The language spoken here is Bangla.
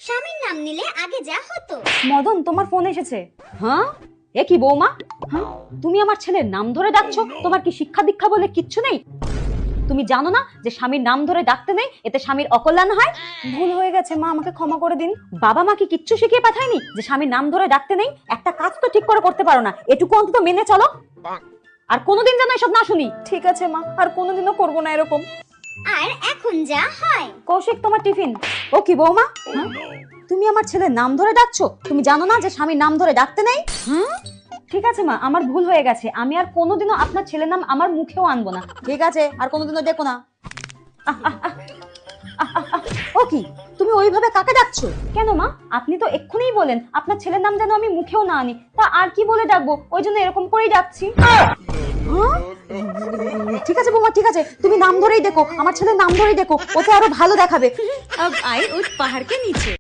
স্বামীর নাম নিলে আগে যা হতো। মদন, তোমার ফোন এসেছে। হ্যাঁ, এ কি বৌমা? হ্যাঁ, তুমি আমার ছেলের নাম ধরে ডাকছো? তোমার কি শিক্ষা দীক্ষা বলে কিচ্ছু নেই? তুমি জানো না যে স্বামীর নাম ধরে ডাকতে নেই, এতে স্বামীর অকল্যাণ হয়? ভুল হয়ে গেছে মা, আমাকে ক্ষমা করে দিন। বাবা মা কি কিচ্ছু শিখিয়ে পাঠায়নি যে স্বামীর নাম ধরে ডাকতে নেই? একটা কাজ তো ঠিক করে করতে পারো না, এটুকু অন্তত মেনে চলো। আর কোনোদিন যেন এসব না শুনি। ঠিক আছে মা, আর কোনোদিনও করবো না এরকম। আর এখন যা হয়। কৌশিক, তোমার টিফিন। ও কি বৌমা, হ্যাঁ? তুমি আমার ছেলের নাম ধরে ডাকছো? তুমি জানো না যে স্বামীর নাম ধরে ডাকতে নেই? হ্যাঁ, ঠিক আছে মা, আমার ভুল হয়ে গেছে। আমি আর কোনোদিনও আপনার ছেলের নাম আমার মুখেও আনবো না। ঠিক আছে, আর কোনোদিনও দেখো না। ও কি, তুমি ওইভাবে কাকে ডাকছো কেন মা? আপনি তো এক্ষুনি বলেন আপনার ছেলের নাম যেন আমি মুখেও না আনি, তা আর কি বলে ডাকবো? ওই জন্য এরকম করেই ডাকছি। হ্যাঁ? ঠিক আছে বৌমা, ঠিক আছে, তুমি নাম ধরেই দেখো, আমার ছেলের নাম ধরেই দেখো, ওতে আরো ভালো দেখাবে। अब आई उस पहाड़ के नीचे।